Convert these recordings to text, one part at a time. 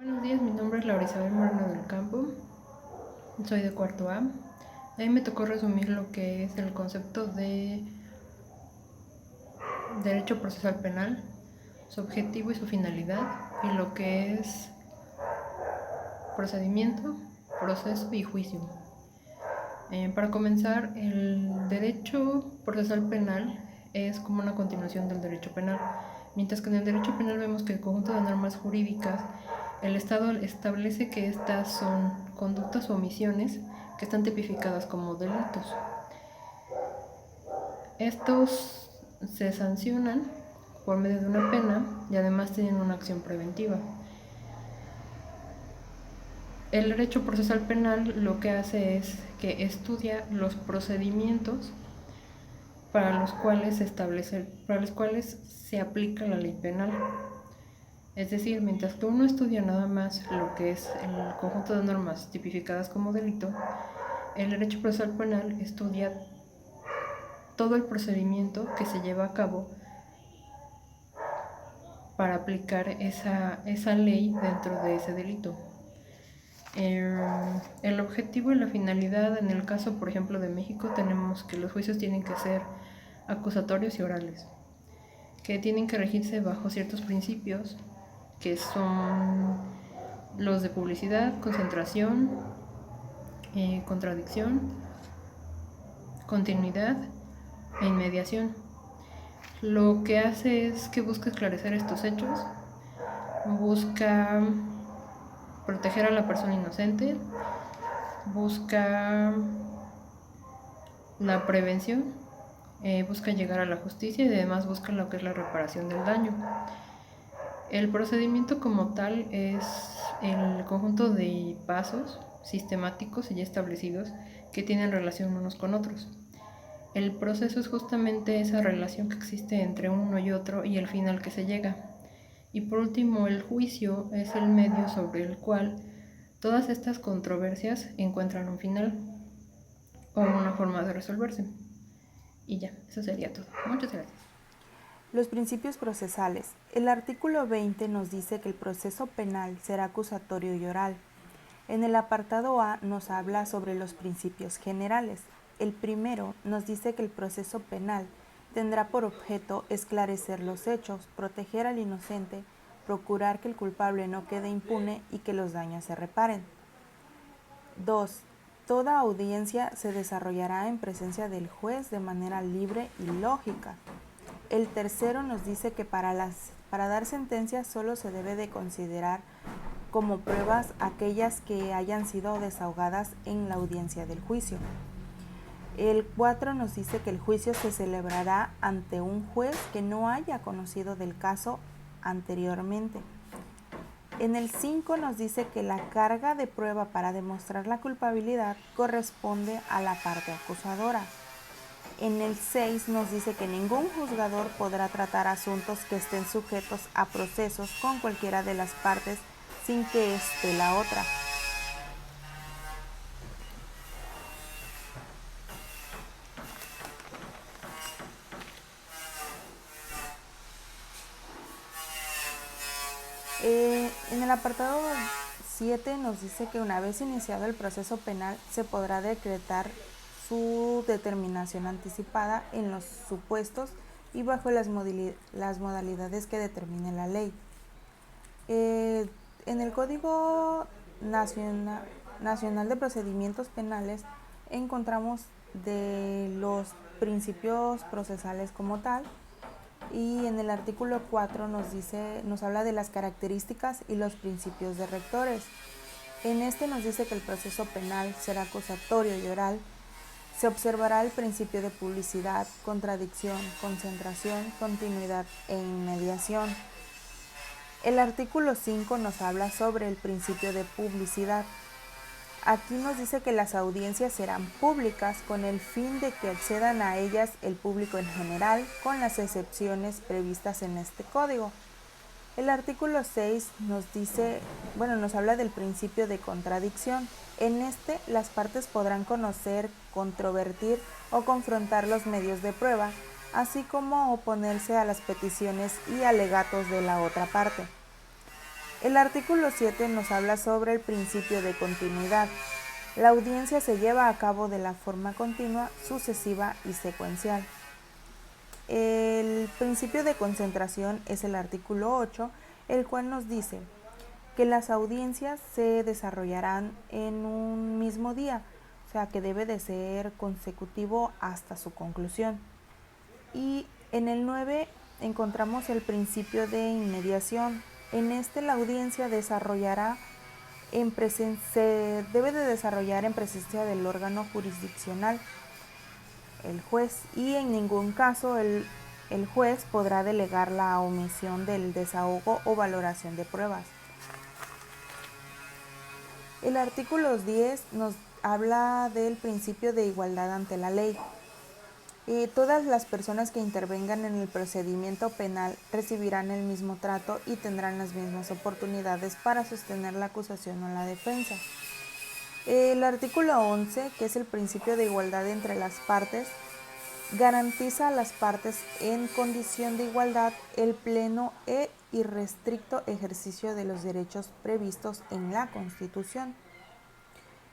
Buenos días, mi nombre es Laura Isabel Moreno del Campo, soy de cuarto A. A mí me tocó resumir lo que es el concepto de derecho procesal penal, su objetivo y su finalidad, y lo que es procedimiento, proceso y juicio. Para comenzar, el derecho procesal penal es como una continuación del derecho penal, mientras que en el derecho penal vemos que el conjunto de normas jurídicas, el Estado establece que estas son conductas o omisiones que están tipificadas como delitos. Estos se sancionan por medio de una pena y además tienen una acción preventiva. El derecho procesal penal lo que hace es que estudia los procedimientos para los cuales se aplica la ley penal. Es decir, mientras que uno estudia nada más lo que es el conjunto de normas tipificadas como delito, el derecho procesal penal estudia todo el procedimiento que se lleva a cabo para aplicar esa ley dentro de ese delito. El objetivo y la finalidad, en el caso, por ejemplo, de México, tenemos que los juicios tienen que ser acusatorios y orales, que tienen que regirse bajo ciertos principios, que son los de publicidad, concentración, contradicción, continuidad e inmediación. Lo que hace es que busca esclarecer estos hechos, busca proteger a la persona inocente, busca la prevención, busca llegar a la justicia y además busca lo que es la reparación del daño. El procedimiento como tal es el conjunto de pasos sistemáticos y ya establecidos que tienen relación unos con otros. El proceso es justamente esa relación que existe entre uno y otro y el final que se llega. Y por último, el juicio es el medio sobre el cual todas estas controversias encuentran un final o una forma de resolverse. Y ya, eso sería todo. Muchas gracias. Los principios procesales. El artículo 20 nos dice que el proceso penal será acusatorio y oral. En el apartado A nos habla sobre los principios generales. El primero nos dice que el proceso penal tendrá por objeto esclarecer los hechos, proteger al inocente, procurar que el culpable no quede impune y que los daños se reparen. 2. Toda audiencia se desarrollará en presencia del juez de manera libre y lógica. El tercero nos dice que para dar sentencias solo se debe de considerar como pruebas aquellas que hayan sido desahogadas en la audiencia del juicio. El 4 nos dice que el juicio se celebrará ante un juez que no haya conocido del caso anteriormente. En el 5 nos dice que la carga de prueba para demostrar la culpabilidad corresponde a la parte acusadora. En el 6 nos dice que ningún juzgador podrá tratar asuntos que estén sujetos a procesos con cualquiera de las partes sin que esté la otra. En el apartado 7 nos dice que una vez iniciado el proceso penal se podrá decretar su determinación anticipada en los supuestos y bajo las modalidades que determine la ley. En el Código Nacional de Procedimientos Penales encontramos de los principios procesales como tal, y en el artículo 4 nos habla de las características y los principios de rectores. En este nos dice que el proceso penal será acusatorio y oral. Se observará el principio de publicidad, contradicción, concentración, continuidad e inmediación. El artículo 5 nos habla sobre el principio de publicidad. Aquí nos dice que las audiencias serán públicas con el fin de que accedan a ellas el público en general, con las excepciones previstas en este código. El artículo 6 nos habla del principio de contradicción. En este, las partes podrán conocer, controvertir o confrontar los medios de prueba, así como oponerse a las peticiones y alegatos de la otra parte. El artículo 7 nos habla sobre el principio de continuidad. La audiencia se lleva a cabo de la forma continua, sucesiva y secuencial. El principio de concentración es el artículo 8, el cual nos dice que las audiencias se desarrollarán en un mismo día, o sea que debe de ser consecutivo hasta su conclusión. Y en el 9 encontramos el principio de inmediación. En este la audiencia se debe de desarrollar en presencia del órgano jurisdiccional, el juez, y en ningún caso el juez podrá delegar la omisión del desahogo o valoración de pruebas. El artículo 10 nos habla del principio de igualdad ante la ley. Todas las personas que intervengan en el procedimiento penal recibirán el mismo trato y tendrán las mismas oportunidades para sostener la acusación o la defensa. El artículo 11, que es el principio de igualdad entre las partes, garantiza a las partes en condición de igualdad el pleno e irrestricto ejercicio de los derechos previstos en la Constitución.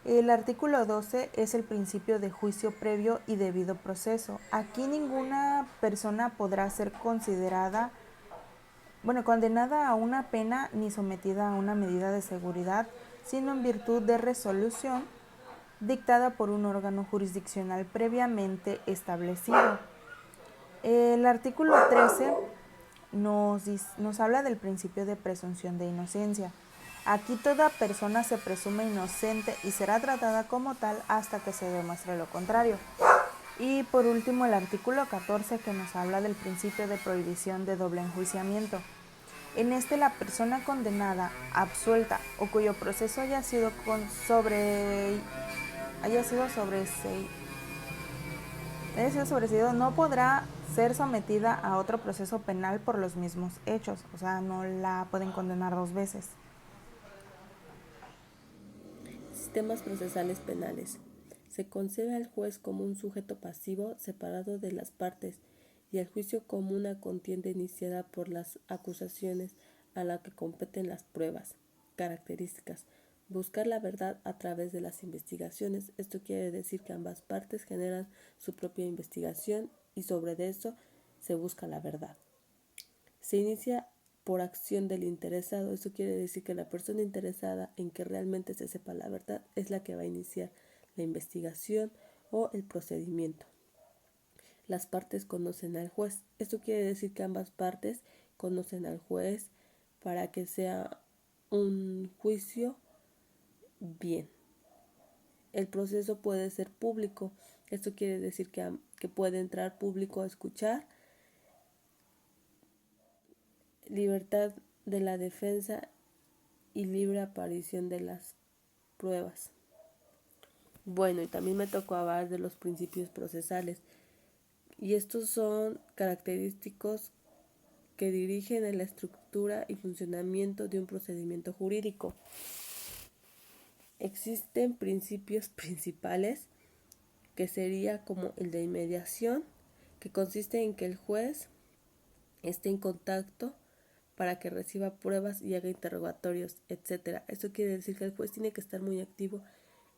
El artículo 12 es el principio de juicio previo y debido proceso. Aquí ninguna persona podrá ser condenada a una pena ni sometida a una medida de seguridad, sino en virtud de resolución dictada por un órgano jurisdiccional previamente establecido. El artículo 13 nos habla del principio de presunción de inocencia. Aquí toda persona se presume inocente y será tratada como tal hasta que se demuestre lo contrario. Y por último el artículo 14, que nos habla del principio de prohibición de doble enjuiciamiento. En este la persona condenada, absuelta o cuyo proceso haya sido sobreseído no podrá ser sometida a otro proceso penal por los mismos hechos, o sea, no la pueden condenar dos veces. Sistemas procesales penales. Se concibe al juez como un sujeto pasivo separado de las partes y al juicio como una contienda iniciada por las acusaciones a la que competen las pruebas. Características. Buscar la verdad a través de las investigaciones. Esto quiere decir que ambas partes generan su propia investigación y sobre eso se busca la verdad. Se inicia por acción del interesado. Eso quiere decir que la persona interesada en que realmente se sepa la verdad es la que va a iniciar la investigación o el procedimiento. Las partes conocen al juez. Esto quiere decir que ambas partes conocen al juez para que sea un juicio bien. El proceso puede ser público. Esto quiere decir que puede entrar público a escuchar. Libertad de la defensa y libre aparición de las pruebas. Bueno, y también me tocó hablar de los principios procesales. Y estos son característicos que dirigen en la estructura y funcionamiento de un procedimiento jurídico. Existen principios principales, que sería como el de inmediación, que consiste en que el juez esté en contacto para que reciba pruebas y haga interrogatorios, etc. Esto quiere decir que el juez tiene que estar muy activo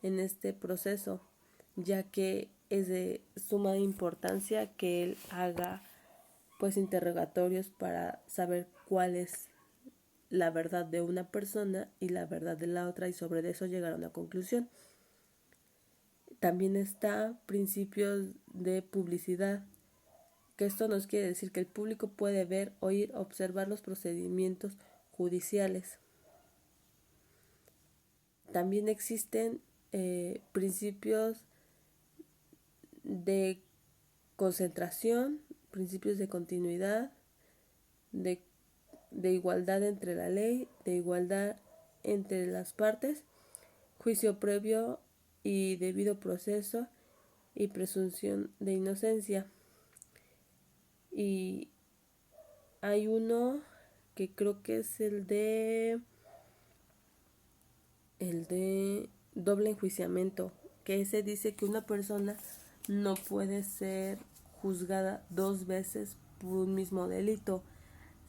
en este proceso, ya que es de suma importancia que él haga interrogatorios para saber cuál es la verdad de una persona y la verdad de la otra, y sobre eso llegar a una conclusión. También está principios de publicidad, que esto nos quiere decir que el público puede ver, oír, observar los procedimientos judiciales. También existen principios de concentración, principios de continuidad, de igualdad entre la ley, de igualdad entre las partes, juicio previo y debido proceso y presunción de inocencia. Y hay uno que creo que es el de doble enjuiciamiento, que ese dice que una persona no puede ser juzgada dos veces por un mismo delito,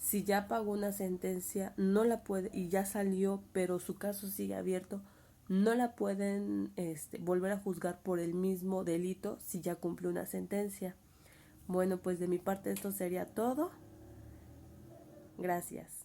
Si ya pagó una sentencia, no la puede, y ya salió, pero su caso sigue abierto, no la pueden volver a juzgar por el mismo delito si ya cumplió una sentencia. Bueno, pues de mi parte esto sería todo. Gracias.